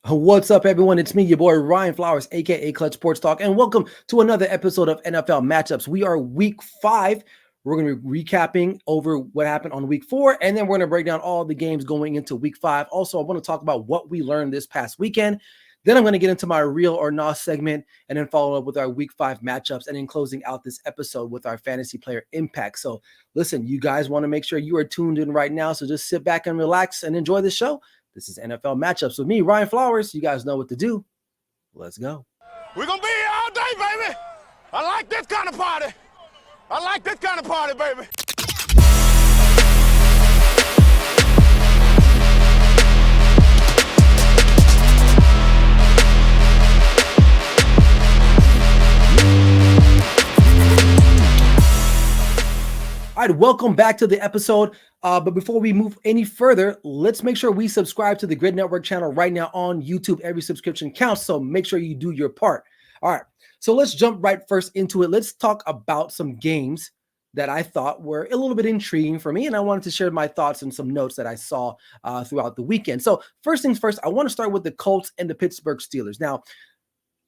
What's up, everyone? It's me, your boy Ryan Flowers, aka Clutch Sports Talk, and welcome to another episode of NFL Matchups. We are week 5. We're going to be recapping over what happened on week 4, and then we're going to break down all the games going into week 5. Also, I want to talk about what we learned this past weekend. Then I'm going to get into my real or not segment, and then follow up with our week 5 matchups, and then closing out this episode with our fantasy player impact. So listen, you guys want to make sure you are tuned in right now. So just sit back and relax and enjoy the show. This is NFL Matchups with me, Ryan Flowers. You guys know what to do. Let's go. We're going to be here all day, baby. I like this kind of party. I like this kind of party, baby. All right, welcome back to the episode. But before we move any further, let's make sure we subscribe to the Grid Network channel right now on YouTube. Every subscription counts, so make sure you do your part. All right, so let's jump right first into it. Let's talk about some games that I thought were a little bit intriguing for me, and I wanted to share my thoughts and some notes that I saw throughout the weekend. So first things first, I want to start with the Colts and the Pittsburgh Steelers. Now,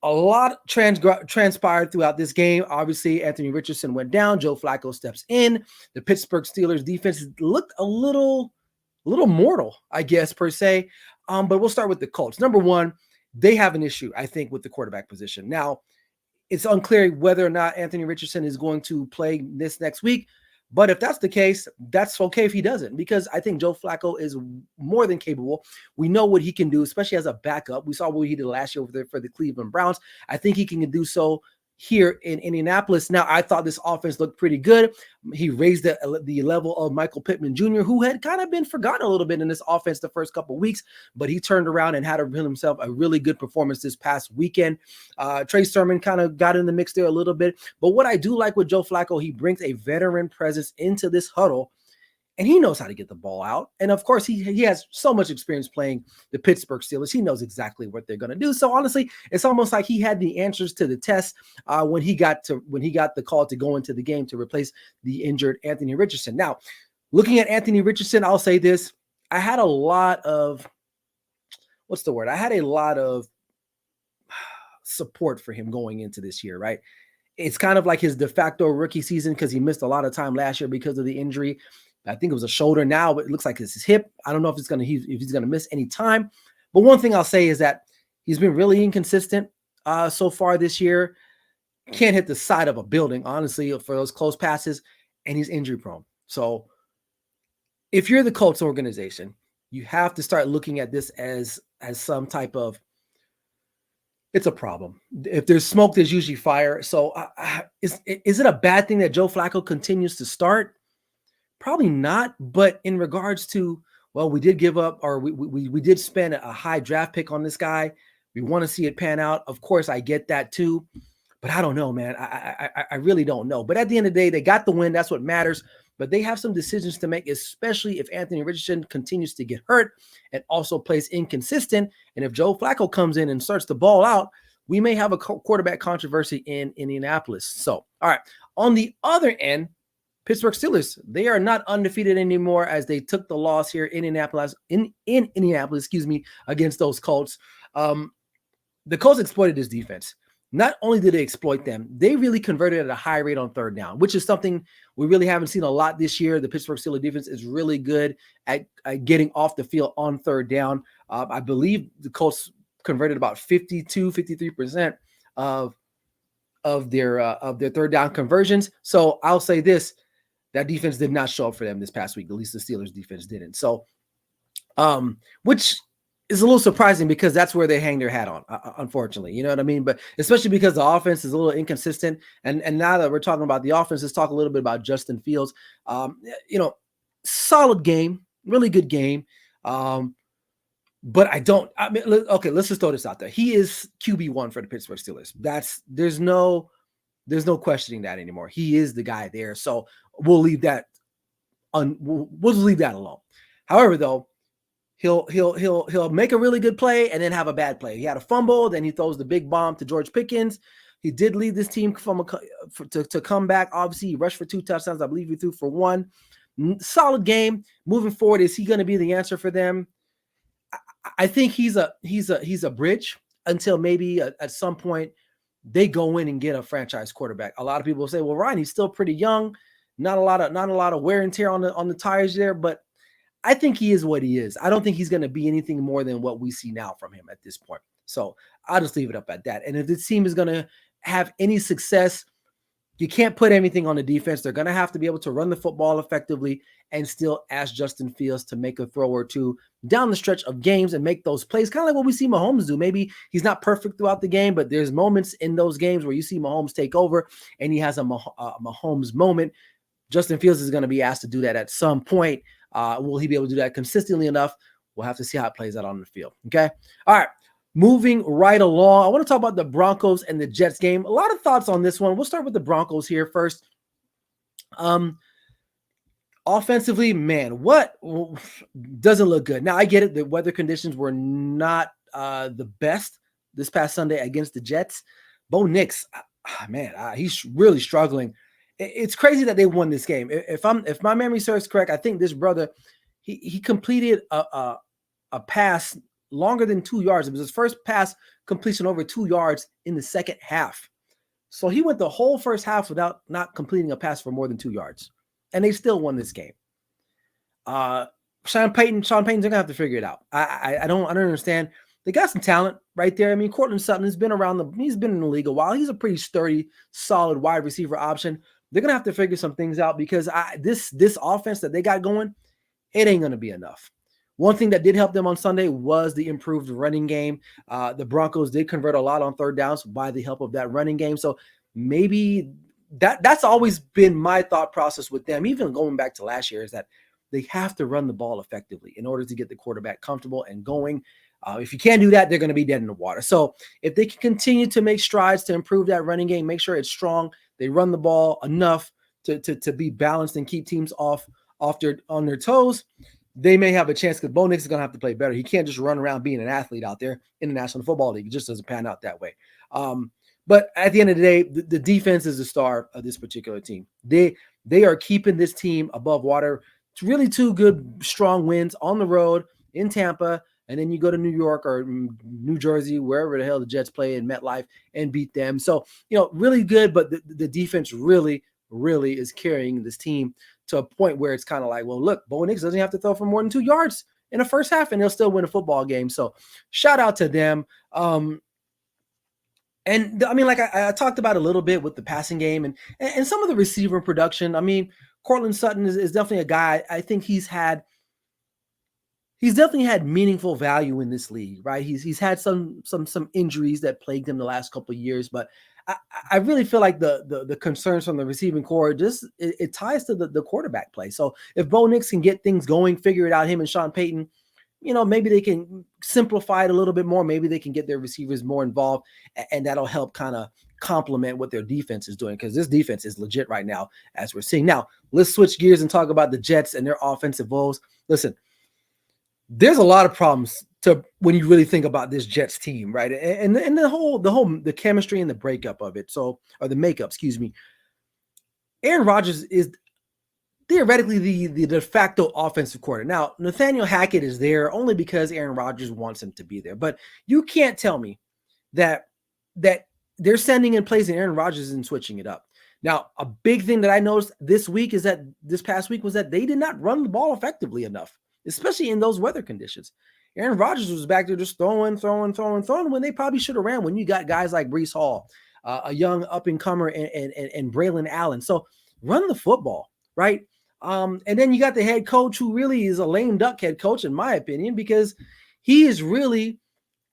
a lot transpired throughout this game. Obviously, Anthony Richardson went down. Joe Flacco steps in. The Pittsburgh Steelers defense looked a little mortal, I guess, per se. But we'll start with the Colts. Number one, they have an issue, I think, with the quarterback position. Now, it's unclear whether or not Anthony Richardson is going to play this next week. But if that's the case, that's okay if he doesn't, because I think Joe Flacco is more than capable. We know what he can do, especially as a backup. We saw what he did last year over there for the Cleveland Browns. I think he can do so here in Indianapolis. Now, I thought this offense looked pretty good. He raised the level of Michael Pittman Jr., who had kind of been forgotten a little bit in this offense the first couple of weeks, but he turned around and had himself a really good performance this past weekend. Trey Sermon kind of got in the mix there a little bit. But what I do like with Joe Flacco, he brings a veteran presence into this huddle, and he knows how to get the ball out. And of course, he has so much experience playing the Pittsburgh Steelers. He knows exactly what they're going to do. So honestly, it's almost like he had the answers to the test when he got the call to go into the game to replace the injured Anthony Richardson. Now, looking at Anthony Richardson, I'll say this: I had a lot of support for him going into this year, right? It's kind of like his de facto rookie season because he missed a lot of time last year because of the injury. I think it was a shoulder. Now it looks like it's his hip. I don't know if he's going to miss any time. But one thing I'll say is that he's been really inconsistent so far this year. Can't hit the side of a building, honestly, for those close passes, and he's injury prone. So if you're the Colts organization, you have to start looking at this as some type of, it's a problem. If there's smoke, there's usually fire. So is it a bad thing that Joe Flacco continues to start? Probably not, but in regards to, well, we did give up, or we did spend a high draft pick on this guy. We want to see it pan out. Of course, I get that too, but I don't know, man. I really don't know. But at the end of the day, they got the win. That's what matters. But they have some decisions to make, especially if Anthony Richardson continues to get hurt and also plays inconsistent. And if Joe Flacco comes in and starts to ball out, we may have a quarterback controversy in Indianapolis. So, all right. On the other end, Pittsburgh Steelers, they are not undefeated anymore as they took the loss here in Indianapolis, against those Colts. The Colts exploited this defense. Not only did they exploit them, they really converted at a high rate on third down, which is something we really haven't seen a lot this year. The Pittsburgh Steelers defense is really good at getting off the field on third down. I believe the Colts converted about 53% of their third down conversions. So I'll say this: that defense did not show up for them this past week. At least the Steelers defense didn't. So, which is a little surprising because that's where they hang their hat on, unfortunately. You know what I mean? But especially because the offense is a little inconsistent. And now that we're talking about the offense, let's talk a little bit about Justin Fields. Solid game, really good game. But let's just throw this out there. He is QB1 for the Pittsburgh Steelers. There's no questioning that anymore. He is the guy there. So we'll leave that we'll leave that alone. However, though, he'll make a really good play and then have a bad play. He had a fumble, then he throws the big bomb to George Pickens. He did lead this team to come back. Obviously, he rushed for 2 touchdowns. I believe he threw for 1. Solid game. Moving forward, is he going to be the answer for them? I think he's a bridge until maybe at some point they go in and get a franchise quarterback. A lot of people say, well, Ryan, he's still pretty young, not a lot of wear and tear on the tires there, but I think he is what he is. I don't think he's going to be anything more than what we see now from him at this point. So I'll just leave it up at that. And if this team is going to have any success, you can't put everything on the defense. They're going to have to be able to run the football effectively and still ask Justin Fields to make a throw or two down the stretch of games and make those plays, kind of like what we see Mahomes do. Maybe he's not perfect throughout the game, but there's moments in those games where you see Mahomes take over and he has a Mahomes moment. Justin Fields is going to be asked to do that at some point. Will he be able to do that consistently enough? We'll have to see how it plays out on the field. Okay. All right. Moving right along. I want to talk about the Broncos and the Jets game. A lot of thoughts on this one. We'll start with the Broncos here first. Offensively, man, what doesn't look good. Now I get it. The weather conditions were not the best this past Sunday against the Jets. Bo Nix, man, he's really struggling. It's crazy that they won this game. If my memory serves correct, I think this brother, he completed a pass longer than 2 yards. It was his first pass completion over 2 yards in the second half. So he went the whole first half without not completing a pass for more than 2 yards. And they still won this game. Sean Payton's gonna have to figure it out. I don't understand. They got some talent right there. I mean, Cortland Sutton has been he's been in the league a while. He's a pretty sturdy, solid wide receiver option. They're gonna have to figure some things out because this offense that they got going, it ain't gonna be enough. One thing that did help them on Sunday was the improved running game. The Broncos did convert a lot on third downs by the help of that running game. So maybe that's always been my thought process with them, even going back to last year, is that they have to run the ball effectively in order to get the quarterback comfortable and going. If you can't do that, they're going to be dead in the water. So if they can continue to make strides to improve that running game, make sure it's strong, they run the ball enough to be balanced and keep teams on their toes, they may have a chance because Bo Nix is going to have to play better. He can't just run around being an athlete out there in the National Football League. It just doesn't pan out that way. But at the end of the day, the defense is the star of this particular team. They are keeping this team above water. It's really 2 good, strong wins on the road in Tampa, and then you go to New York or New Jersey, wherever the hell the Jets play in MetLife, and beat them. So, really good, but the defense really, really is carrying this team to a point where it's kind of like, well, look, Bo Nix doesn't have to throw for more than 2 yards in the first half, and they'll still win a football game. So shout out to them. And I mean, like I talked about a little bit with the passing game and some of the receiver production. I mean, Cortland Sutton is definitely a guy. I think he's definitely had meaningful value in this league, right? He's had some injuries that plagued him the last couple of years, but I really feel like the concerns from the receiving core just it ties to the quarterback play. So if Bo Nix can get things going, figure it out, him and Sean Payton, maybe they can simplify it a little bit more. Maybe they can get their receivers more involved, and that'll help kind of complement what their defense is doing, because this defense is legit right now, as we're seeing. Now, let's switch gears and talk about the Jets and their offensive woes. Listen, there's a lot of problems when you really think about this Jets team, right? And the chemistry and the breakup of it. Or the makeup, excuse me. Aaron Rodgers is theoretically the de facto offensive coordinator. Now, Nathaniel Hackett is there only because Aaron Rodgers wants him to be there. But you can't tell me that they're sending in plays and Aaron Rodgers isn't switching it up. Now, a big thing that I noticed this past week was that they did not run the ball effectively enough, especially in those weather conditions. Aaron Rodgers was back there just throwing when they probably should have ran when you got guys like Breece Hall, a young up-and-comer, and Braylon Allen. So run the football, right? And then you got the head coach who really is a lame duck head coach, in my opinion, because he is really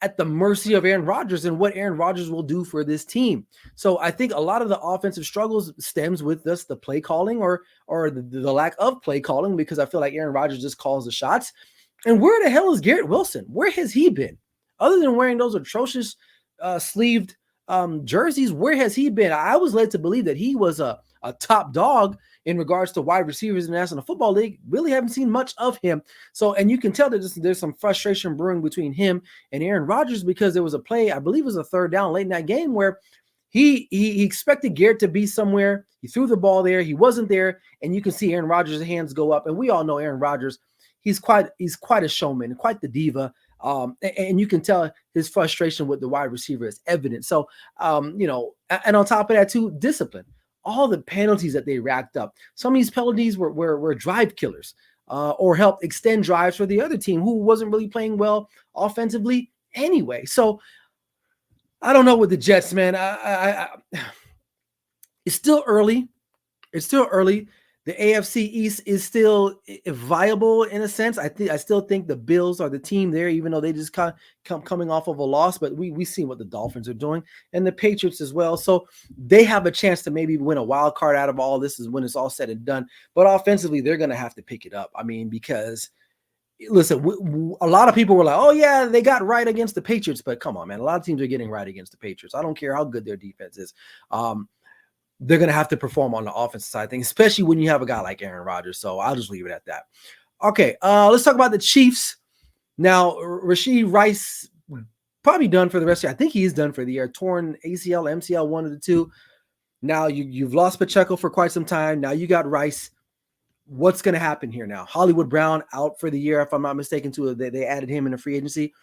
at the mercy of Aaron Rodgers and what Aaron Rodgers will do for this team. So I think a lot of the offensive struggles stems with just the play calling or the lack of play calling, because I feel like Aaron Rodgers just calls the shots. And where the hell is Garrett Wilson? Where has he been? Other than wearing those atrocious sleeved jerseys, where has he been? I was led to believe that he was a top dog in regards to wide receivers in the National Football League. Really haven't seen much of him. So, and you can tell that there's some frustration brewing between him and Aaron Rodgers, because there was a play, I believe it was a third down late in that game, where he expected Garrett to be somewhere. He threw the ball there. He wasn't there. And you can see Aaron Rodgers' hands go up. And we all know Aaron Rodgers, he's quite a showman, quite the diva. And you can tell his frustration with the wide receiver is evident. So, and on top of that too, discipline. All the penalties that they racked up. Some of these penalties were drive killers, or helped extend drives for the other team who wasn't really playing well offensively anyway. So I don't know with the Jets, man. It's still early. It's still early. The AFC East is still viable in a sense. I still think the Bills are the team there, even though they just coming off of a loss. But we see what the Dolphins are doing, and the Patriots as well. So they have a chance to maybe win a wild card out of all this is when it's all said and done. But offensively, they're going to have to pick it up. I mean, because listen, a lot of people were like, "Oh yeah, they got right against the Patriots," but come on, man, a lot of teams are getting right against the Patriots. I don't care how good their defense is. They're going to have to perform on the offensive side thing, especially when you have a guy like Aaron Rodgers. So I'll just leave it at that. Okay, let's talk about the Chiefs. Now, Rashee Rice probably done for the rest of the year. I think he's done for the year. Torn ACL, MCL, one of the two. Now you've lost Pacheco for quite some time. Now you got Rice. What's going to happen here now? Hollywood Brown out for the year, if I'm not mistaken, too. They added him in a free agency.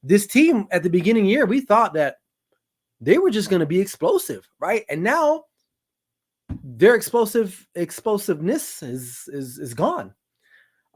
This team at the beginning of the year, we thought that they were just going to be explosive, right? And now their explosiveness is gone.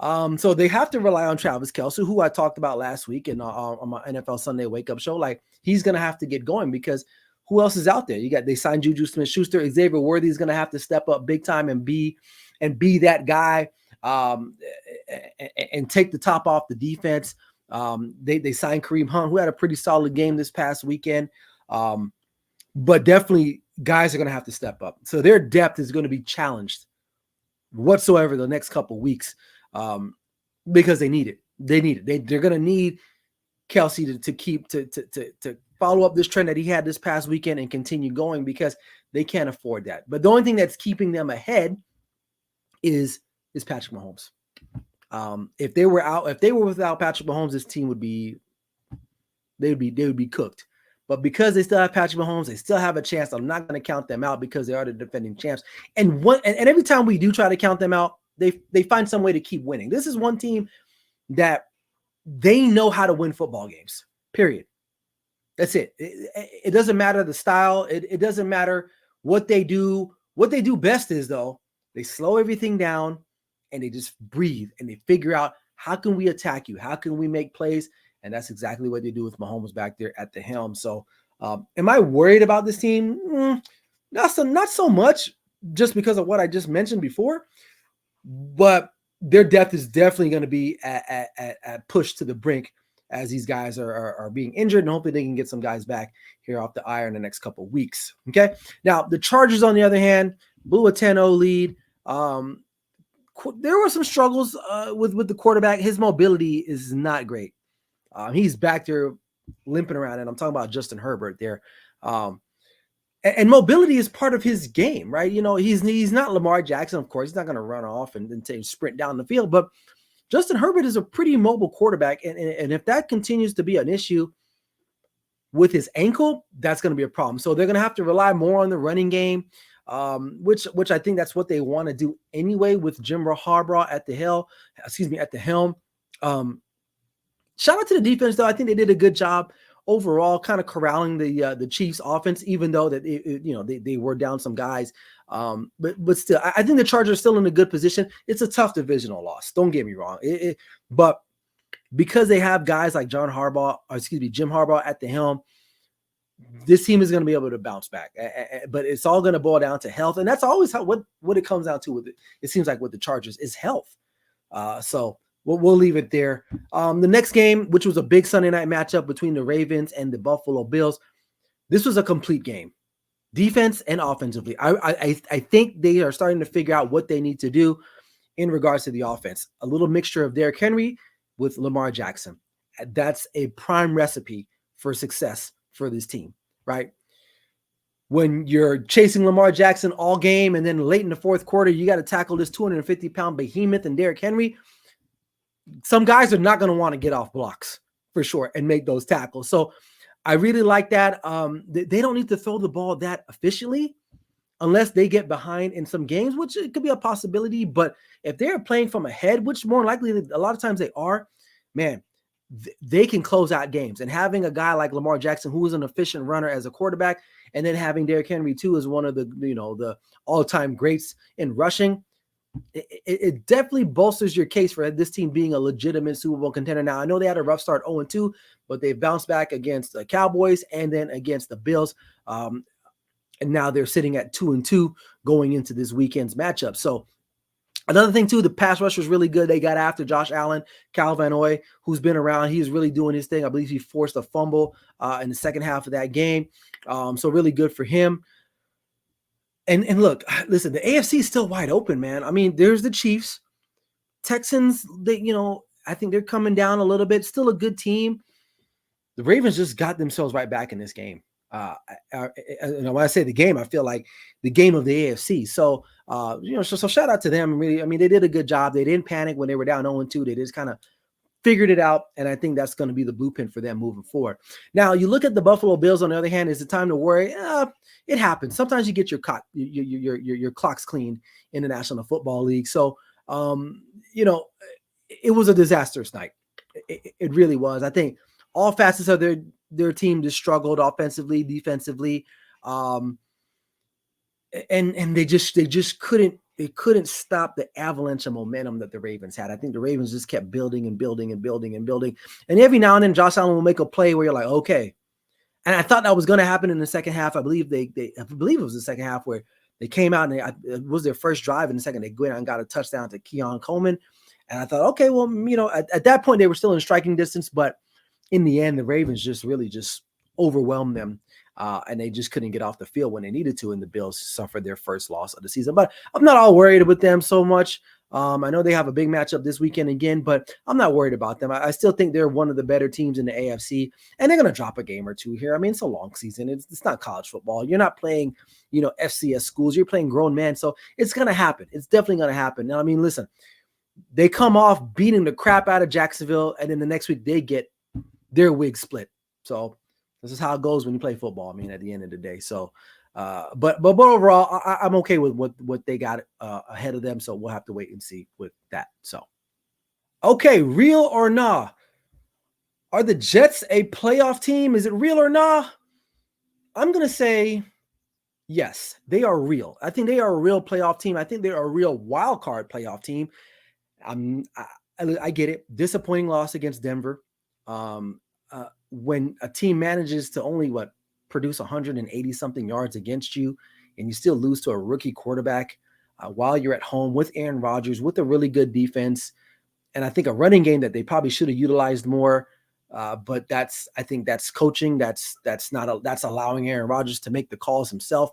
So they have to rely on Travis Kelce, who I talked about last week on my NFL Sunday Wake Up Show. Like, he's going to have to get going because who else is out there? They signed Juju Smith-Schuster. Xavier Worthy is going to have to step up big time and be that guy and take the top off the defense. They signed Kareem Hunt, who had a pretty solid game this past weekend. But definitely guys are going to have to step up. So their depth is going to be challenged whatsoever the next couple weeks because they need it. They're going to need Kelce to follow up this trend that he had this past weekend and continue going because they can't afford that. But the only thing that's keeping them ahead is Patrick Mahomes. If they were without Patrick Mahomes, this team would be cooked. But because they still have Patrick Mahomes, they still have a chance. I'm not going to count them out because they are the defending champs. And every time we do try to count them out, they find some way to keep winning. This is one team that they know how to win football games, period. That's it. It doesn't matter the style. It doesn't matter what they do. What they do best is, though, they slow everything down and they just breathe and they figure out, how can we attack you? How can we make plays? And that's exactly what they do with Mahomes back there at the helm. So am I worried about this team? Not so much, just because of what I just mentioned before. But their depth is definitely going to be at push to the brink as these guys are being injured. And hopefully they can get some guys back here off the IR in the next couple of weeks. Okay. Now, the Chargers, on the other hand, blew a 10-0 lead. There were some struggles with the quarterback. His mobility is not great. He's back there limping around, and I'm talking about Justin Herbert there. And mobility is part of his game, right? You know, he's not Lamar Jackson, of course. He's not going to run off and sprint down the field, but Justin Herbert is a pretty mobile quarterback, and if that continues to be an issue with his ankle, that's going to be a problem. So they're going to have to rely more on the running game, which I think that's what they want to do anyway with Jim Harbaugh at the helm. Shout out to the defense, though. I think they did a good job overall, kind of corralling the Chiefs' offense, even though that they were down some guys. But still, I think the Chargers are still in a good position. It's a tough divisional loss. Don't get me wrong. But because they have guys like Jim Harbaugh at the helm, this team is going to be able to bounce back. But it's all going to boil down to health, and that's always what it comes down to with it. It seems like with the Chargers is health. So. We'll leave it there. The next game, which was a big Sunday night matchup between the Ravens and the Buffalo Bills, this was a complete game, defense and offensively. I think they are starting to figure out what they need to do in regards to the offense. A little mixture of Derrick Henry with Lamar Jackson. That's a prime recipe for success for this team, right? When you're chasing Lamar Jackson all game and then late in the fourth quarter, you got to tackle this 250-pound behemoth and Derrick Henry. Some guys are not going to want to get off blocks for sure and make those tackles. So I really like that. They don't need to throw the ball that efficiently unless they get behind in some games, which it could be a possibility. But if they're playing from ahead, which more likely a lot of times they are, man, they can close out games. And having a guy like Lamar Jackson, who is an efficient runner as a quarterback, and then having Derrick Henry too as one of the, the all-time greats in rushing, it definitely bolsters your case for this team being a legitimate Super Bowl contender. Now, I know they had a rough start 0-2, but they've bounced back against the Cowboys and then against the Bills. And now they're sitting at 2-2 going into this weekend's matchup. So another thing too, the pass rush was really good. They got after Josh Allen, Cal Van Noy, who's been around. He's really doing his thing. I believe he forced a fumble in the second half of that game. So really good for him. And look, listen, the AFC is still wide open, man. I mean, there's the Chiefs, Texans. I think they're coming down a little bit. Still a good team. The Ravens just got themselves right back in this game. When I say the game, I feel like the game of the AFC. So, so shout out to them. Really, I mean, they did a good job. They didn't panic when they were down 0-2. They just kind of figured it out, and I think that's going to be the blueprint for them moving forward. Now, you look at the Buffalo Bills, on the other hand, is it time to worry? It happens. Sometimes you get your clocks cleaned in the National Football League. So, it was a disastrous night. It really was. I think all facets of their team just struggled offensively, defensively, and they just couldn't. They couldn't stop the avalanche of momentum that the Ravens had. I think the Ravens just kept building and building and building and building. And every now and then, Josh Allen will make a play where you're like, okay. And I thought that was going to happen in the second half. I believe it was the second half where they came out and it was their first drive in the second. They went out and got a touchdown to Keon Coleman. And I thought, okay, well, at that point they were still in striking distance, but in the end, the Ravens just overwhelmed them. And they just couldn't get off the field when they needed to, and the Bills suffered their first loss of the season. But I'm not all worried with them so much. I know they have a big matchup this weekend again, but I'm not worried about them. I still think they're one of the better teams in the AFC, and they're going to drop a game or two here. I mean, it's a long season. It's not college football. You're not playing, FCS schools. You're playing grown men, so it's going to happen. It's definitely going to happen. Now, I mean, listen, they come off beating the crap out of Jacksonville, and then the next week they get their wig split. So this is how it goes when you play football. I mean, at the end of the day. So, but overall, I'm okay with what they got ahead of them. So we'll have to wait and see with that. So, okay, real or nah? Are the Jets a playoff team? Is it real or nah? I'm gonna say yes. They are real. I think they are a real playoff team. I think they're a real wild card playoff team. I get it. Disappointing loss against Denver. When a team manages to only produce 180 something yards against you, and you still lose to a rookie quarterback while you're at home with Aaron Rodgers, with a really good defense, and I think a running game that they probably should have utilized more. But I think that's coaching. That's allowing Aaron Rodgers to make the calls himself.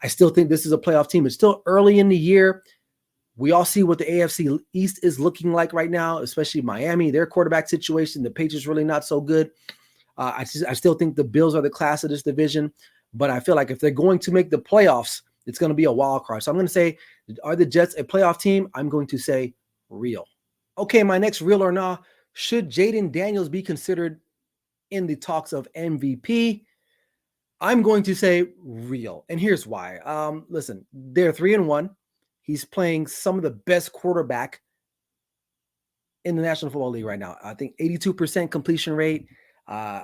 I still think this is a playoff team. It's still early in the year. We all see what the AFC East is looking like right now, especially Miami, their quarterback situation. The Patriots really not so good. I still think the Bills are the class of this division, but I feel like if they're going to make the playoffs, it's going to be a wild card. So I'm going to say, are the Jets a playoff team? I'm going to say real. Okay, my next real or nah, should Jaden Daniels be considered in the talks of MVP? I'm going to say real, and here's why. Listen, they're 3-1. He's playing some of the best quarterback in the National Football League right now. I think 82% completion rate.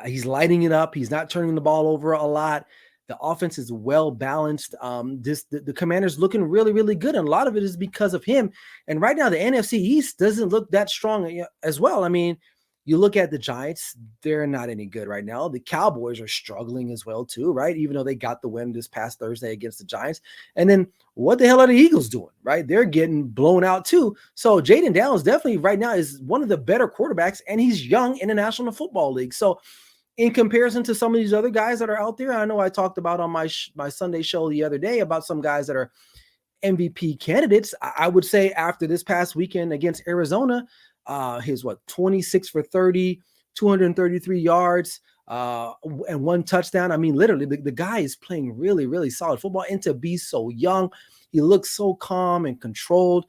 He's lighting it up. He's not turning the ball over a lot. The offense is well balanced. The Commanders looking really, really good, and a lot of it is because of him. And right now, the NFC East doesn't look that strong as well. I mean, you look at the Giants; they're not any good right now. The Cowboys are struggling as well too, right? Even though they got the win this past Thursday against the Giants. And then what the hell are the Eagles doing, right? They're getting blown out too. So Jaden Daniels definitely right now is one of the better quarterbacks, and he's young in the National Football League. So in comparison to some of these other guys that are out there, I know I talked about on my Sunday show the other day about some guys that are MVP candidates. I would say after this past weekend against Arizona, his 26 for 30, 233 yards, and one touchdown. I mean, literally, the guy is playing really, really solid football. And to be so young, he looks so calm and controlled.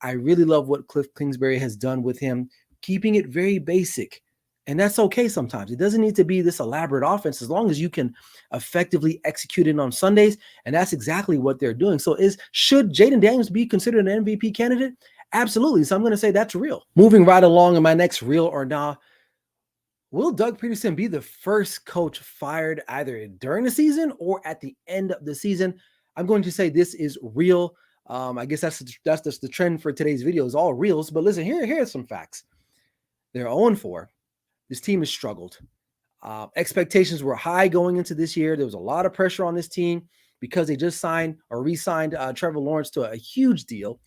I really love what Cliff Kingsbury has done with him, keeping it very basic. And that's okay sometimes. It doesn't need to be this elaborate offense as long as you can effectively execute it on Sundays. And that's exactly what they're doing. So should Jaden Daniels be considered an MVP candidate? Absolutely. So I'm going to say that's real. Moving right along in my next real or nah, will Doug Peterson be the first coach fired either during the season or at the end of the season? I'm going to say this is real. I guess that's just the trend for today's video is all reels. But listen, here are some facts. They're 0-4. This team has struggled. Expectations were high going into this year. There was a lot of pressure on this team because they just signed or re-signed Trevor Lawrence to a huge deal.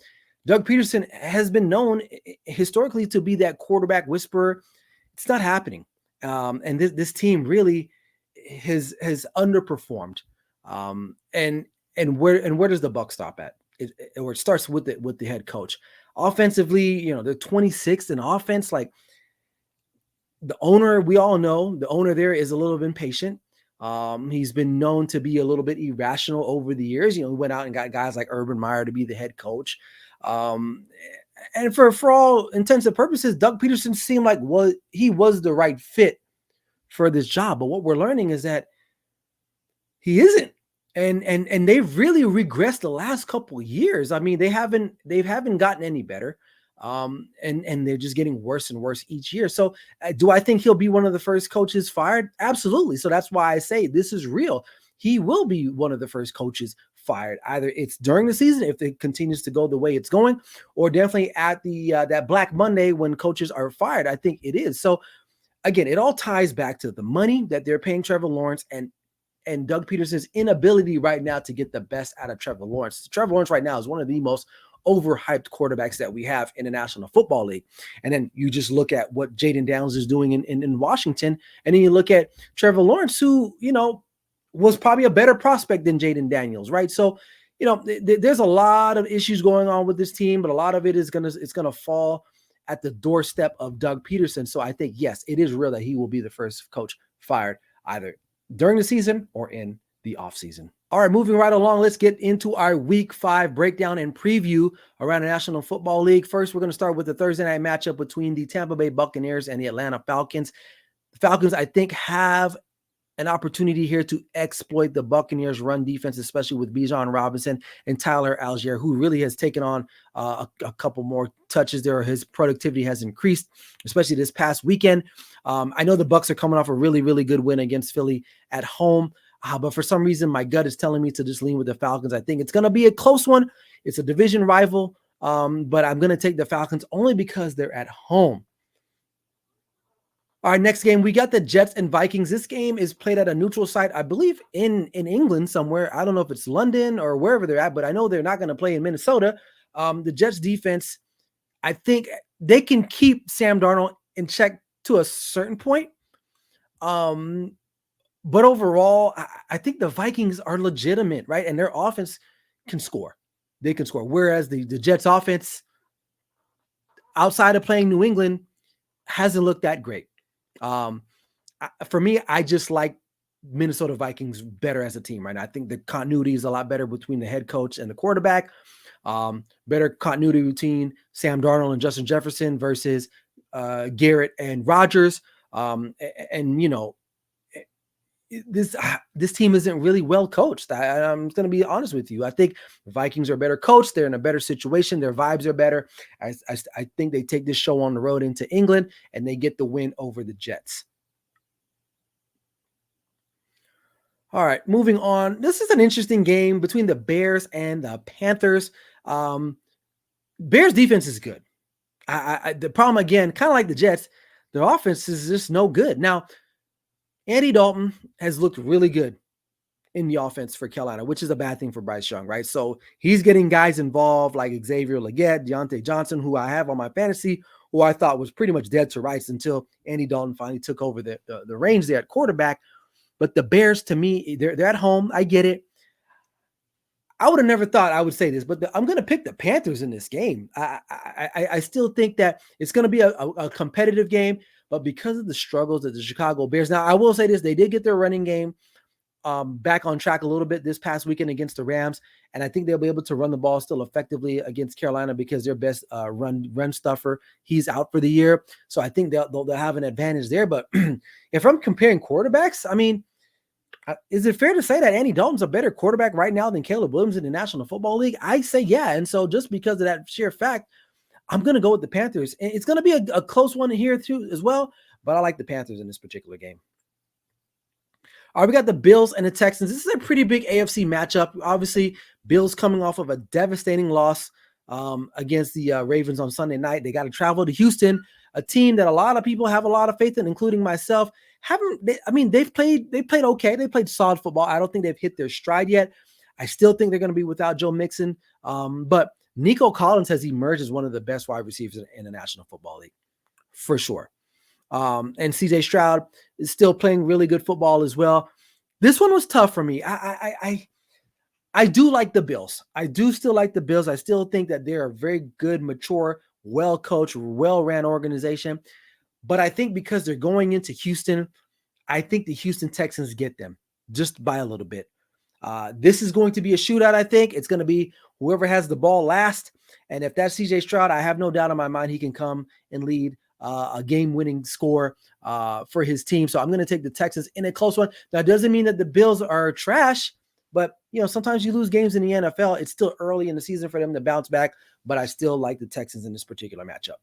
Doug Peterson has been known historically to be that quarterback whisperer. It's not happening. And this team really has underperformed. And where does the buck stop at? It starts with the head coach. Offensively, they're 26th in offense. Like the owner, we all know the owner there is a little bit impatient. He's been known to be a little bit irrational over the years. He went out and got guys like Urban Meyer to be the head coach. And for all intents and purposes, Doug Peterson seemed like he was the right fit for this job. But what we're learning is that he isn't. And they've really regressed the last couple of years. I mean, they haven't gotten any better. And they're just getting worse and worse each year. So do I think he'll be one of the first coaches fired? Absolutely. So that's why I say this is real. He will be one of the first coaches fired. Either it's during the season if it continues to go the way it's going, or definitely at the that Black Monday when coaches are fired. I think it is. So again, it all ties back to the money that they're paying Trevor Lawrence and Doug Peterson's inability right now to get the best out of Trevor Lawrence. Trevor Lawrence right now is one of the most overhyped quarterbacks that we have in the National Football League. And then you just look at what Jaden Daniels is doing in Washington. And then you look at Trevor Lawrence, who, was probably a better prospect than Jaden Daniels, right? So, there's a lot of issues going on with this team, but a lot of it is going to fall at the doorstep of Doug Peterson. So I think, yes, it is real that he will be the first coach fired either during the season or in the offseason. All right, moving right along, let's get into our Week 5 breakdown and preview around the National Football League. First, we're going to start with the Thursday night matchup between the Tampa Bay Buccaneers and the Atlanta Falcons. The Falcons, I think, have an opportunity here to exploit the Buccaneers' run defense, especially with Bijan Robinson and Tyler Algier, who really has taken on a couple more touches there. His productivity has increased, especially this past weekend. I know the Bucs are coming off a really, really good win against Philly at home. But for some reason, my gut is telling me to just lean with the Falcons. I think it's going to be a close one. It's a division rival, but I'm going to take the Falcons only because they're at home. All right, next game, we got the Jets and Vikings. This game is played at a neutral site, I believe, in England somewhere. I don't know if it's London or wherever they're at, but I know they're not going to play in Minnesota. The Jets defense, I think they can keep Sam Darnold in check to a certain point. But overall, I think the Vikings are legitimate, right? And their offense can score. They can score. Whereas the Jets offense, outside of playing New England, hasn't looked that great. For me, I just like Minnesota Vikings better as a team right now. I think the continuity is a lot better between the head coach and the quarterback. Better continuity between Sam Darnold and Justin Jefferson versus Garrett and Rodgers. This team isn't really well coached. I'm going to be honest with you. I think the Vikings are better coached. They're in a better situation. Their vibes are better. I think they take this show on the road into England and they get the win over the Jets. All right, moving on. This is an interesting game between the Bears and the Panthers. Bears defense is good. The problem, again, kind of like the Jets, their offense is just no good. Now, Andy Dalton has looked really good in the offense for Carolina, which is a bad thing for Bryce Young, right? So he's getting guys involved like Xavier Legette, Deontay Johnson, who I have on my fantasy, who I thought was pretty much dead to rights until Andy Dalton finally took over the reins there at quarterback. But the Bears, to me, they're at home. I get it. I would have never thought I would say this, but I'm going to pick the Panthers in this game. I still think that it's going to be a competitive game. But because of the struggles of the Chicago Bears, now I will say this, they did get their running game back on track a little bit this past weekend against the Rams. And I think they'll be able to run the ball still effectively against Carolina because their best run stuffer, he's out for the year. So I think they'll have an advantage there. But if I'm comparing quarterbacks, I mean, is it fair to say that Andy Dalton's a better quarterback right now than Caleb Williams in the National Football League? I say yeah. And so just because of that sheer fact, I'm going to go with the Panthers. And it's going to be a close one here too as well. but I like the Panthers in this particular game. All right, we got the Bills and the Texans. This is a pretty big AFC matchup. Obviously, Bills coming off of a devastating loss against the Ravens on Sunday night. They got to travel to Houston, a team that a lot of people have a lot of faith in, including myself. They've played okay. They played solid football. I don't think they've hit their stride yet. I still think they're going to be without Joe Mixon. But Nico Collins has emerged as one of the best wide receivers in the National Football League, for sure. And CJ Stroud is still playing really good football as well. This one was tough for me. I do like the Bills. I do still like the Bills. I still think that they're a very good, mature, well-coached, well-ran organization. But I think because they're going into Houston, I think the Houston Texans get them just by a little bit. This is going to be a shootout, I think. It's going to be whoever has the ball last. And if that's CJ Stroud, I have no doubt in my mind he can come and lead a game-winning score for his team. So I'm going to take the Texans in a close one. That doesn't mean that the Bills are trash, but sometimes you lose games in the NFL. It's still early in the season for them to bounce back, but I still like the Texans in this particular matchup.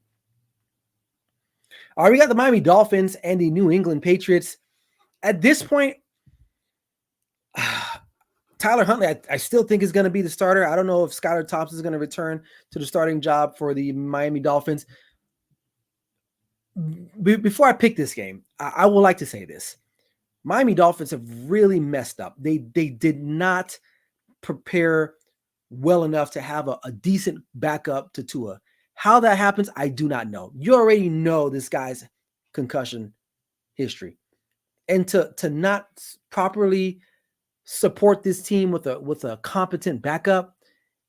All right, we got the Miami Dolphins and the New England Patriots. At this point, Tyler Huntley, I still think is going to be the starter. I don't know if Skylar Thompson is going to return to the starting job for the Miami Dolphins. Before I pick this game, I would like to say this. Miami Dolphins have really messed up. They did not prepare well enough to have a decent backup to Tua. How that happens, I do not know. You already know this guy's concussion history. And to not properly support this team with a competent backup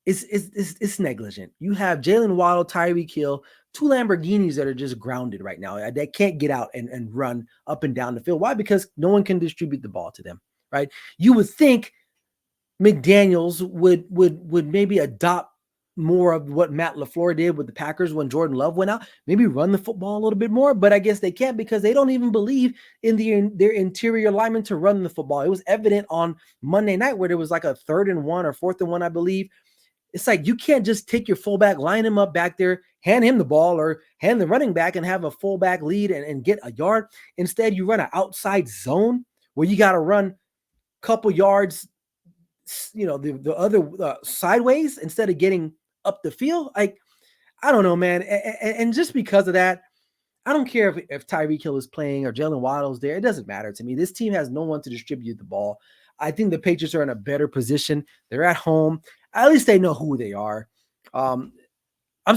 is negligent. You have Jalen Waddle, Tyreek Hill, two Lamborghinis that are just grounded right now. They can't get out and run up and down the field. Why? Because no one can distribute the ball to them, right? You would think McDaniels would maybe adopt more of what Matt LaFleur did with the Packers when Jordan Love went out, maybe run the football a little bit more, but I guess they can't because they don't even believe in their interior linemen to run the football. It was evident on Monday night where there was like a 3rd and 1 or 4th and 1, I believe. It's like you can't just take your fullback, line him up back there, hand him the ball, or hand the running back and have a fullback lead and get a yard. Instead, you run an outside zone where you got to run a couple yards, the other sideways instead of getting up the field. Like, I don't know, man. And just because of that, I don't care if Tyreek Hill is playing or Jalen Waddle's there. It doesn't matter to me. This team has no one to distribute the ball. I think the Patriots are in a better position. They're at home. At least they know who they are. I'm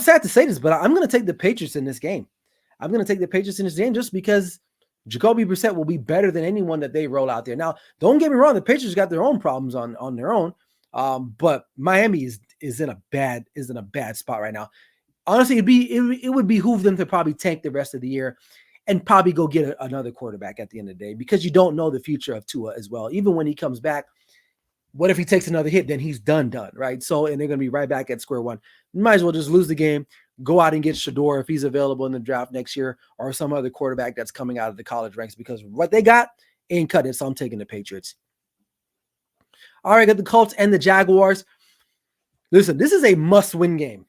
sad to say this, but I'm going to take the Patriots in this game. I'm going to take the Patriots in this game just because Jacoby Brissett will be better than anyone that they roll out there. Now, don't get me wrong. The Patriots got their own problems on their own. But Miami is in a bad spot right now. Honestly, it would behoove them to probably tank the rest of the year and probably go get another quarterback at the end of the day, because you don't know the future of Tua as well. Even when he comes back, what if he takes another hit? Then he's done, right? So, and they're going to be right back at square one. You might as well just lose the game, go out and get Shador if he's available in the draft next year, or some other quarterback that's coming out of the college ranks, because what they got ain't cut it. So I'm taking the Patriots. All right, got the Colts and the Jaguars. Listen, this is a must-win game.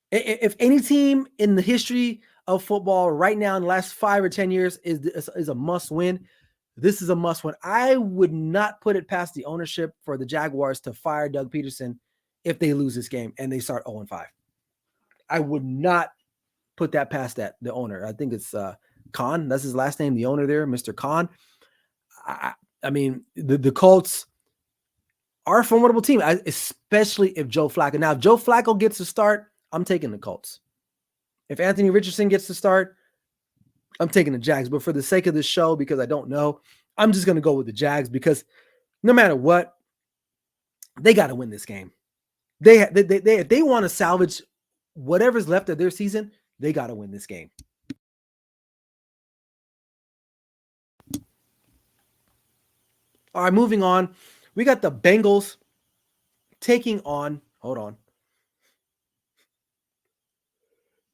If any team in the history of football right now in the last 5 or 10 years is a must-win, this is a must-win. I would not put it past the ownership for the Jaguars to fire Doug Peterson if they lose this game and they start 0-5. I would not put that past the owner. I think it's Khan. That's his last name, the owner there, Mr. Khan. I mean, the Colts are a formidable team, especially if Joe Flacco. Now, if Joe Flacco gets to start, I'm taking the Colts. If Anthony Richardson gets to start, I'm taking the Jags. But for the sake of this show, because I don't know, I'm just going to go with the Jags, because no matter what, they got to win this game. If they want to salvage whatever's left of their season, they got to win this game. All right, moving on. We got the Bengals taking on, hold on.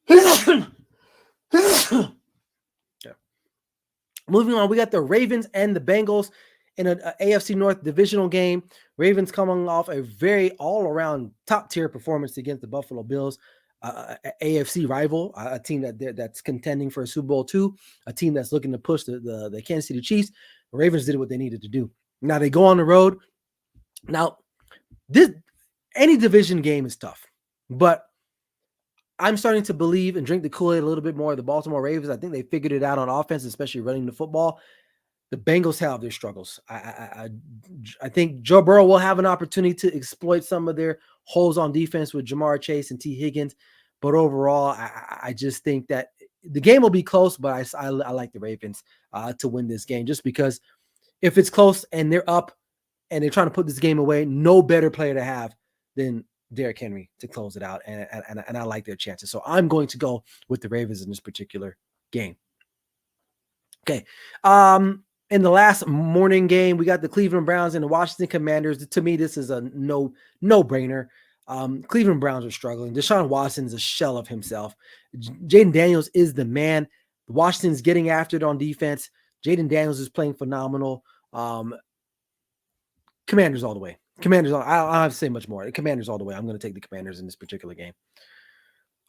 Okay. Moving on, we got the Ravens and the Bengals in an AFC North divisional game. Ravens coming off a very all-around top-tier performance against the Buffalo Bills. AFC rival, a team that's contending for a Super Bowl II, a team that's looking to push the Kansas City Chiefs. The Ravens did what they needed to do. Now they go on the road. Now, any division game is tough, but I'm starting to believe and drink the Kool-Aid a little bit more of the Baltimore Ravens. I think they figured it out on offense, especially running the football. The Bengals have their struggles. I think Joe Burrow will have an opportunity to exploit some of their holes on defense with Jamar Chase and T. Higgins. But overall, I just think that the game will be close, but I like the Ravens to win this game just because if it's close and they're up and they're trying to put this game away, no better player to have than Derrick Henry to close it out. And I like their chances. So I'm going to go with the Ravens in this particular game. Okay. In the last morning game, we got the Cleveland Browns and the Washington Commanders. To me, this is a no-brainer. Cleveland Browns are struggling. Deshaun Watson is a shell of himself. Jaden Daniels is the man. Washington's getting after it on defense. Jaden Daniels is playing phenomenal. Commanders all the way. Commanders. I don't have to say much more. Commanders all the way. I'm going to take the Commanders in this particular game.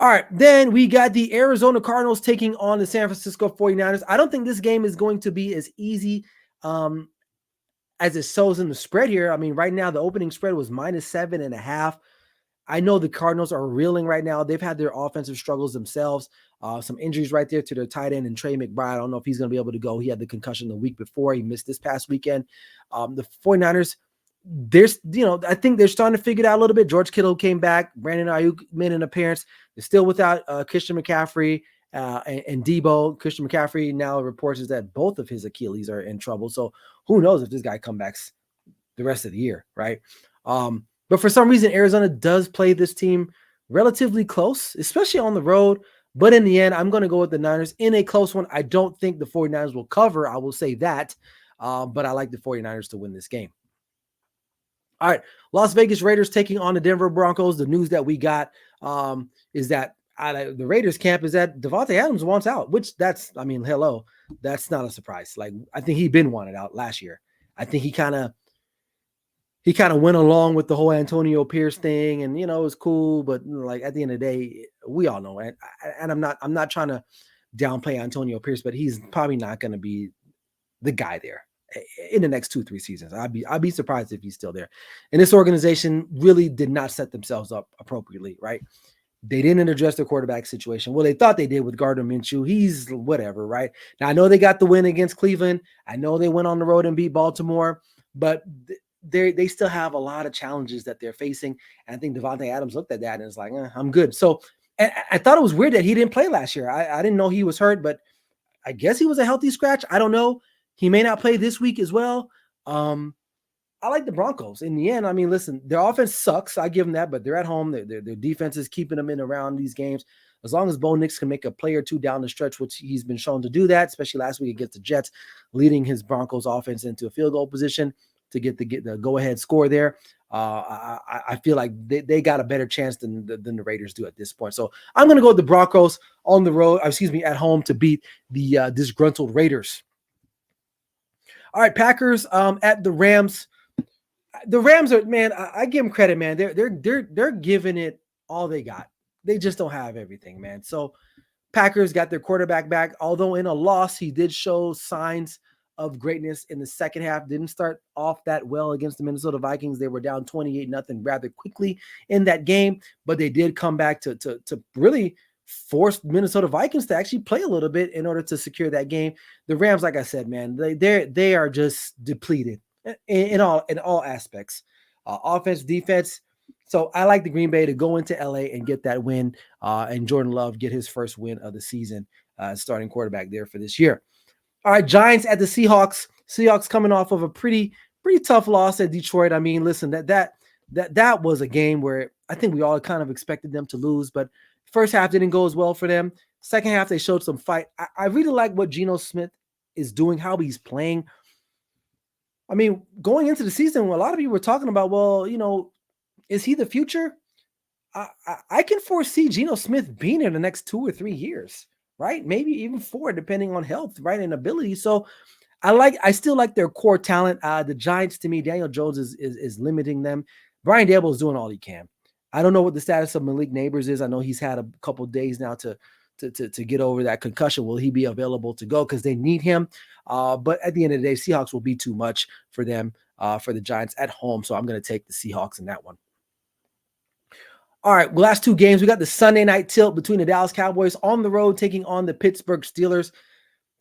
All right, then we got the Arizona Cardinals taking on the San Francisco 49ers. I don't think this game is going to be as easy as it shows in the spread here. I mean, right now the opening spread was -7.5. I know the Cardinals are reeling right now. They've had their offensive struggles themselves. Some injuries right there to their tight end and Trey McBride. I don't know if he's going to be able to go. He had the concussion the week before. He missed this past weekend. The 49ers, I think they're starting to figure it out a little bit. George Kittle came back. Brandon Ayuk made an appearance. They're still without Christian McCaffrey and Debo. Christian McCaffrey now reports is that both of his Achilles are in trouble. So who knows if this guy comes back the rest of the year, right? But for some reason, Arizona does play this team relatively close, especially on the road. But in the end, I'm going to go with the Niners in a close one. I don't think the 49ers will cover. I will say that. But I like the 49ers to win this game. All right, Las Vegas Raiders taking on the Denver Broncos. The news that we got is that out of the Raiders camp is that Devontae Adams wants out, which that's not a surprise. Like, I think he'd been wanted out last year. I think he kind of went along with the whole Antonio Pierce thing, and it was cool, but like at the end of the day, we all know, and I'm not trying to downplay Antonio Pierce, but he's probably not going to be the guy there in the next 2-3 seasons. I'd be surprised if he's still there. And this organization really did not set themselves up appropriately, right? They didn't address the quarterback situation. Well, they thought they did with Gardner Minshew. He's whatever, right? Now, I know they got the win against Cleveland. I know they went on the road and beat Baltimore, but they still have a lot of challenges that they're facing. And I think Devontae Adams looked at that and was like, I'm good. So I thought it was weird that he didn't play last year. I didn't know he was hurt, but I guess he was a healthy scratch. I don't know. He may not play this week as well. I like the Broncos. In the end, I mean, listen, their offense sucks. I give them that, but they're at home. Their defense is keeping them in around these games. As long as Bo Nix can make a play or two down the stretch, which he's been shown to do that, especially last week against the Jets, leading his Broncos offense into a field goal position to get the go-ahead score there. I feel like they got a better chance than the Raiders do at this point. So I'm going to go with the Broncos on the road, at home to beat the disgruntled Raiders. All right, Packers at the Rams. The Rams are, man, I give them credit, man. They're giving it all they got. They just don't have everything, man. So Packers got their quarterback back. Although in a loss, he did show signs of greatness in the second half. Didn't start off that well against the Minnesota Vikings. They were down 28-0 rather quickly in that game, but they did come back to really force Minnesota Vikings to actually play a little bit in order to secure that game. The Rams, like I said, man, they are just depleted in all aspects, offense, defense. So I like the Green Bay to go into LA and get that win, and Jordan Love get his first win of the season, starting quarterback there for this year. All right, Giants at the Seahawks. Seahawks coming off of a pretty tough loss at Detroit. I mean, listen, that was a game where I think we all kind of expected them to lose, but first half didn't go as well for them. Second half, they showed some fight. I really like what Geno Smith is doing, how he's playing. I mean, going into the season, a lot of people were talking about, well, is he the future? I can foresee Geno Smith being in the next 2 or 3 years, right? Maybe even 4, depending on health, right, and ability. So I still like their core talent. The Giants, to me, Daniel Jones is limiting them. Brian Daboll is doing all he can. I don't know what the status of Malik Neighbors is. I know he's had a couple days now to get over that concussion. Will he be available to go? Because they need him. But at the end of the day, Seahawks will be too much for them, for the Giants at home. So I'm going to take the Seahawks in that one. All right, last two games. We got the Sunday night tilt between the Dallas Cowboys on the road taking on the Pittsburgh Steelers.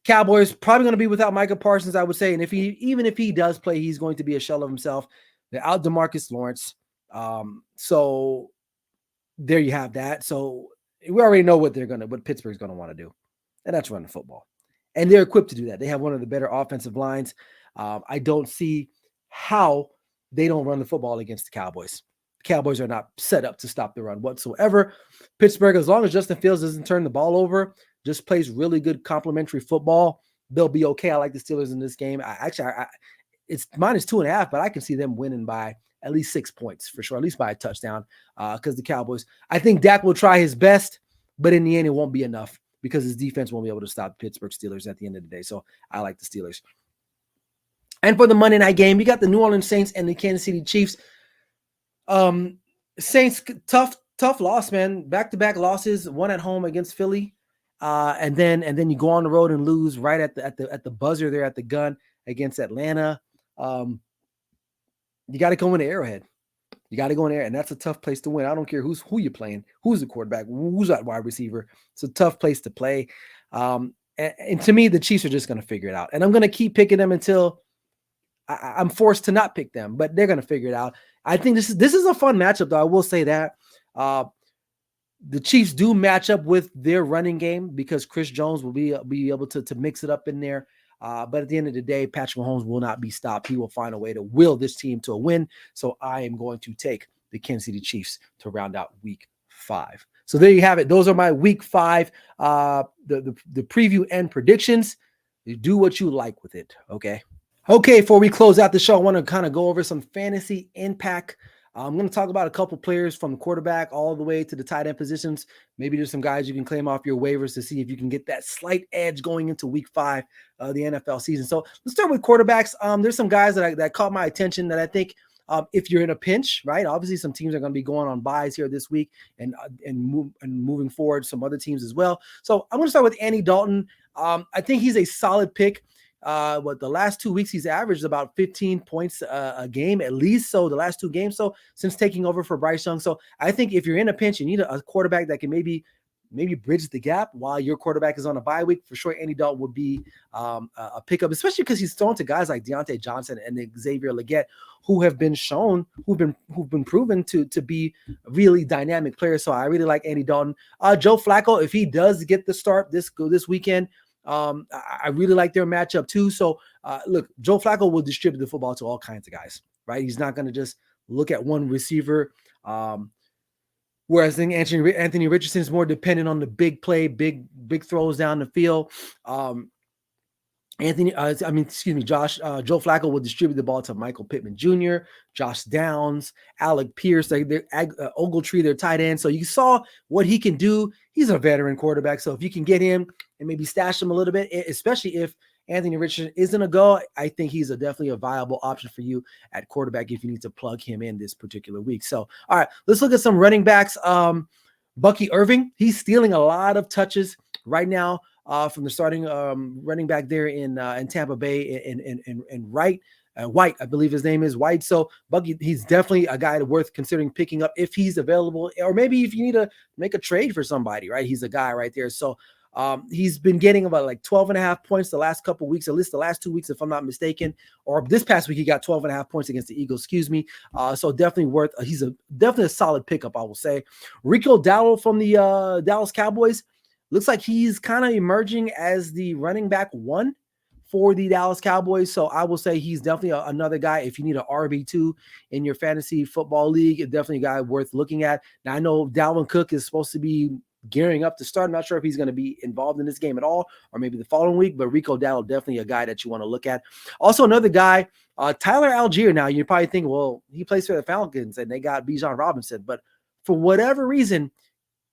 Cowboys probably going to be without Micah Parsons, I would say. And even if he does play, he's going to be a shell of himself. They're out DeMarcus Lawrence. So there you have that. So we already know what Pittsburgh's going to want to do. And that's run the football. And they're equipped to do that. They have one of the better offensive lines. I don't see how they don't run the football against the Cowboys. The Cowboys are not set up to stop the run whatsoever. Pittsburgh, as long as Justin Fields doesn't turn the ball over, just plays really good complementary football, they'll be okay. I like the Steelers in this game. It's -2.5, but I can see them winning by at least 6 points for sure, at least by a touchdown, because the Cowboys, I think Dak will try his best, but in the end, it won't be enough because his defense won't be able to stop the Pittsburgh Steelers at the end of the day. So I like the Steelers. And for the Monday night game, you got the New Orleans Saints and the Kansas City Chiefs. Saints, tough loss, man. Back-to-back losses, one at home against Philly. And then you go on the road and lose right at the buzzer there at the gun against Atlanta. You got to go in the Arrowhead. You got to go in there, and that's a tough place to win. I don't care who you're playing, who's the quarterback, who's that wide receiver. It's a tough place to play. And to me, the Chiefs are just going to figure it out. And I'm going to keep picking them until I'm forced to not pick them, but they're going to figure it out. I think this is a fun matchup, though. I will say that. The Chiefs do match up with their running game because Chris Jones will be able to mix it up in there. But at the end of the day, Patrick Mahomes will not be stopped. He will find a way to will this team to a win. So I am going to take the Kansas City Chiefs to round out Week 5. So there you have it. Those are my Week 5, the preview and predictions. You do what you like with it, okay? Okay, before we close out the show, I want to kind of go over some fantasy impact. I'm going to talk about a couple players from the quarterback all the way to the tight end positions. Maybe there's some guys you can claim off your waivers to see if you can get that slight edge going into Week 5 of the NFL season. So let's start with quarterbacks. There's some guys that caught my attention that I think if you're in a pinch, right? Obviously, some teams are going to be going on buys here this week and moving forward, some other teams as well. So I'm going to start with Andy Dalton. I think he's a solid pick. The last 2 weeks he's averaged about 15 points a game at least. So the last 2 games, so since taking over for Bryce Young. So I think if you're in a pinch, you need a quarterback that can maybe bridge the gap while your quarterback is on a bye week. For sure, Andy Dalton would be a pickup, especially because he's thrown to guys like Deontay Johnson and Xavier Legette, who have been proven to be really dynamic players. So I really like Andy Dalton. Joe Flacco, if he does get the start this weekend. I really like their matchup too. So look, Joe Flacco will distribute the football to all kinds of guys, right? He's not going to just look at one receiver. Whereas I think Anthony Richardson is more dependent on the big play, big throws down the field. Joe Flacco will distribute the ball to Michael Pittman Jr., Josh Downs, Alec Pierce, Ogletree, their tight end. So you saw what he can do. He's a veteran quarterback. So if you can get him and maybe stash him a little bit, especially if Anthony Richardson isn't a go, I think he's definitely a viable option for you at quarterback if you need to plug him in this particular week. So, all right, let's look at some running backs. Bucky Irving, he's stealing a lot of touches right now. From the starting running back there in Tampa Bay and White, I believe his name is White. So Bucky, he's definitely a guy worth considering picking up if he's available, or maybe if you need to make a trade for somebody, right? He's a guy right there. So he's been getting about like 12.5 points the last couple weeks, at least the last 2 weeks, if I'm not mistaken. Or this past week, he got 12.5 points against the Eagles, So definitely he's definitely a solid pickup, I will say. Rico Dowdle from the Dallas Cowboys. Looks like he's kind of emerging as the running back 1 for the Dallas Cowboys. So I will say he's definitely another guy. If you need an RB2 in your fantasy football league, definitely a guy worth looking at. Now, I know Dalvin Cook is supposed to be gearing up to start. I'm not sure if he's going to be involved in this game at all, or maybe the following week, but Rico Dowdle, definitely a guy that you want to look at. Also, another guy, Tyler Algier. Now, you're probably thinking, well, he plays for the Falcons and they got Bijan Robinson. But for whatever reason,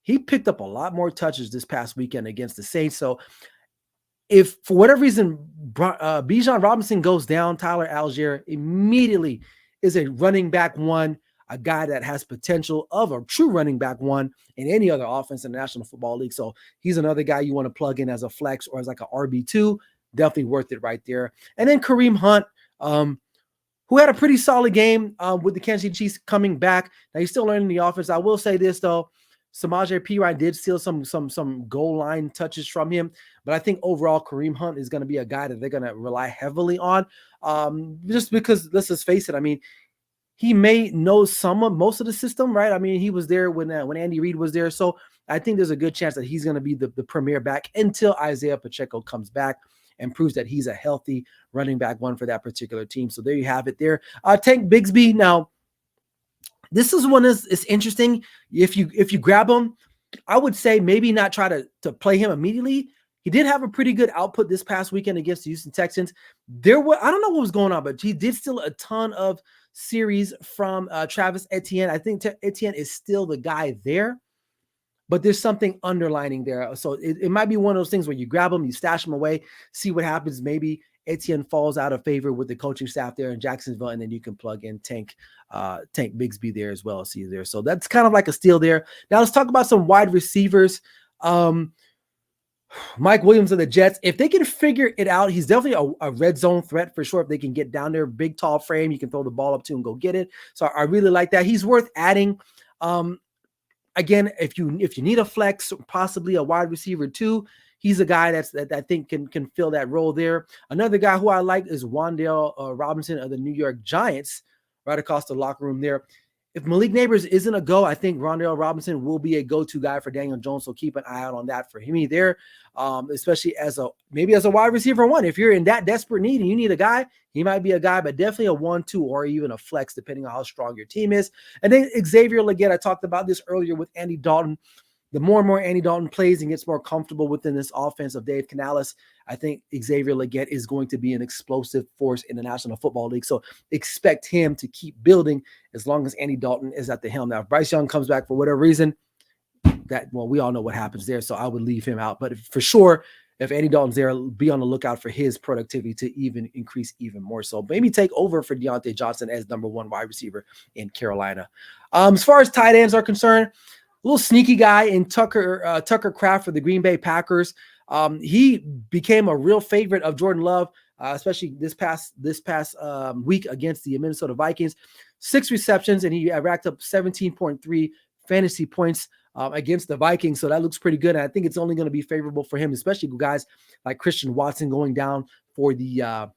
he picked up a lot more touches this past weekend against the Saints. So if for whatever reason Bijan Robinson goes down, Tyler Algier immediately is a running back 1. a guy that has potential of a true running back one in any other offense in the National Football League. So he's another guy you want to plug in as a flex or as like a RB2. Definitely worth it right there. And then Kareem Hunt, who had a pretty solid game with the Kansas City Chiefs coming back. Now he's still learning the offense. I will say this though, Samaje Perine did steal some goal line touches from him, but I think overall Kareem Hunt is going to be a guy that they're going to rely heavily on, just because let's just face it. I mean, he may know most of the system, right? I mean, he was there when Andy Reid was there, so I think there's a good chance that he's going to be the premier back until Isaiah Pacheco comes back and proves that he's a healthy running back one for that particular team. So there you have it there. Tank Bigsby. Now, this is one is interesting. If you grab him, I would say maybe not try to play him immediately. He did have a pretty good output this past weekend against the Houston Texans. I don't know what was going on, but he did steal a ton of series from Travis Etienne. I think Etienne is still the guy there, but there's something underlining there. So it might be one of those things where you grab him, you stash him away, see what happens. Maybe Etienne falls out of favor with the coaching staff there in Jacksonville, and then you can plug in Tank Bigsby there as well. See there. So that's kind of like a steal there. Now let's talk about some wide receivers. Mike Williams of the Jets, if they can figure it out, he's definitely a red zone threat for sure. If they can get down there, big, tall frame, you can throw the ball up to and go get it. So I really like that. He's worth adding. Again, if you need a flex, possibly a wide receiver too, he's a guy that I think can fill that role there. Another guy who I like is Wan'Dale Robinson of the New York Giants, right across the locker room there. If Malik Neighbors isn't a go, I think Wan'Dale Robinson will be a go-to guy for Daniel Jones. So keep an eye out on that for him there, especially as a wide receiver one. If you're in that desperate need and you need a guy, he might be a guy, but definitely a 1-2 or even a flex, depending on how strong your team is. And then Xavier Legette, I talked about this earlier with Andy Dalton. The more and more Andy Dalton plays and gets more comfortable within this offense of Dave Canales, I think Xavier Legette is going to be an explosive force in the National Football League. So expect him to keep building as long as Andy Dalton is at the helm. Now, if Bryce Young comes back for whatever reason, we all know what happens there. So I would leave him out. But for sure, if Andy Dalton's there, be on the lookout for his productivity to even increase even more. So maybe take over for Deontay Johnson as number one wide receiver in Carolina. As far as tight ends are concerned, a little sneaky guy in Tucker Kraft for the Green Bay Packers. He became a real favorite of Jordan Love, especially this past week against the Minnesota Vikings. 6 receptions, and he racked up 17.3 fantasy points against the Vikings. So that looks pretty good. And I think it's only going to be favorable for him, especially guys like Christian Watson going down for the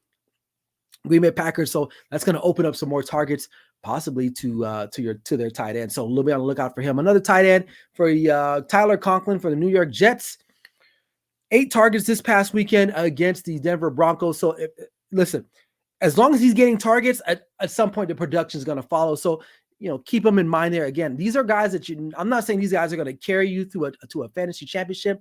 Green Bay Packers. So that's going to open up some more targets possibly to their tight end. So a little bit on the lookout for him. Another tight end for Tyler Conklin for the New York Jets. 8 targets this past weekend against the Denver Broncos. So listen, as long as he's getting targets, at some point the production is going to follow. So keep them in mind there. Again, these are guys that I'm not saying these guys are going to carry you to a fantasy championship,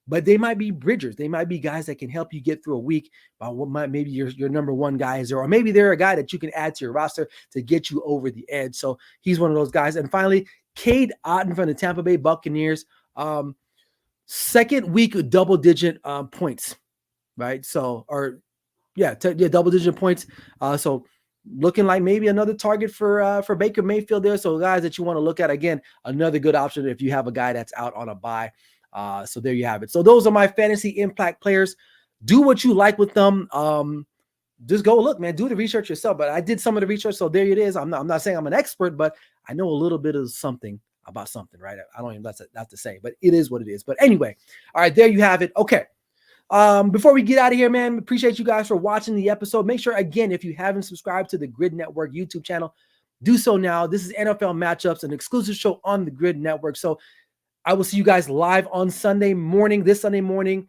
but they might be bridgers. They might be guys that can help you get through a week. Maybe your number one guy is there, or maybe they're a guy that you can add to your roster to get you over the edge. So he's one of those guys. And finally, Cade Otton from the Tampa Bay Buccaneers. Second week double-digit points, right? So, double-digit points. So looking like maybe another target for Baker Mayfield there. So guys that you want to look at, again, another good option if you have a guy that's out on a bye. So there you have it. So those are my fantasy impact players. Do what you like with them. Just go look, man. Do the research yourself. But I did some of the research, so there it is. I'm not saying I'm an expert, but I know a little bit of something about something, right? I don't even that's to say, but it is what it is. But anyway, all right, there you have it. Okay. Before we get out of here, man, appreciate you guys for watching the episode. Make sure, again, if you haven't subscribed to the Grid Network YouTube channel, do so now. This is NFL Matchups, an exclusive show on the Grid Network. So I will see you guys live on this Sunday morning,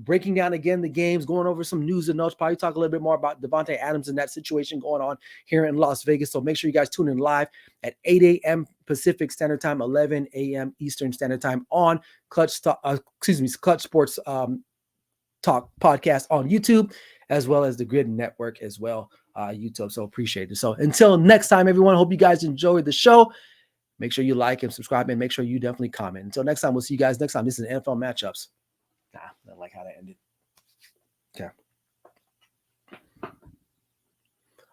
breaking down again the games, going over some news and notes, probably talk a little bit more about Devontae Adams and that situation going on here in Las Vegas. So make sure you guys tune in live at 8 a.m. Pacific Standard Time, 11 a.m. Eastern Standard Time on Clutch Sports Talk podcast on YouTube, as well as the Grid Network as well, YouTube. So appreciate it. So until next time, everyone, hope you guys enjoyed the show. Make sure you like and subscribe, and make sure you definitely comment. Until next time, we'll see you guys next time. This is NFL Matchups. I like how that ended. Okay.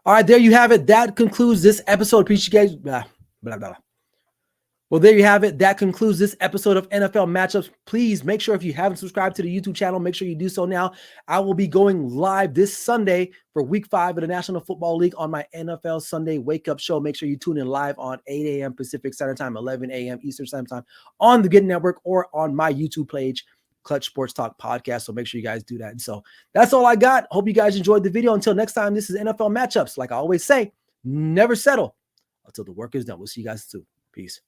All right, there you have it. That concludes this episode. Appreciate you guys. blah, blah, blah. Well, there you have it. That concludes this episode of NFL Matchups. Please make sure if you haven't subscribed to the YouTube channel, make sure you do so now. I will be going live this Sunday for Week 5 of the National Football League on my NFL Sunday Wake Up Show. Make sure you tune in live on 8 a.m. Pacific Standard Time, 11 a.m. Eastern Standard Time on the Good Network or on my YouTube page, Clutch Sports Talk Podcast. So make sure you guys do that. And so that's all I got. Hope you guys enjoyed the video. Until next time, this is NFL Matchups. Like I always say, never settle until the work is done. We'll see you guys soon. Peace.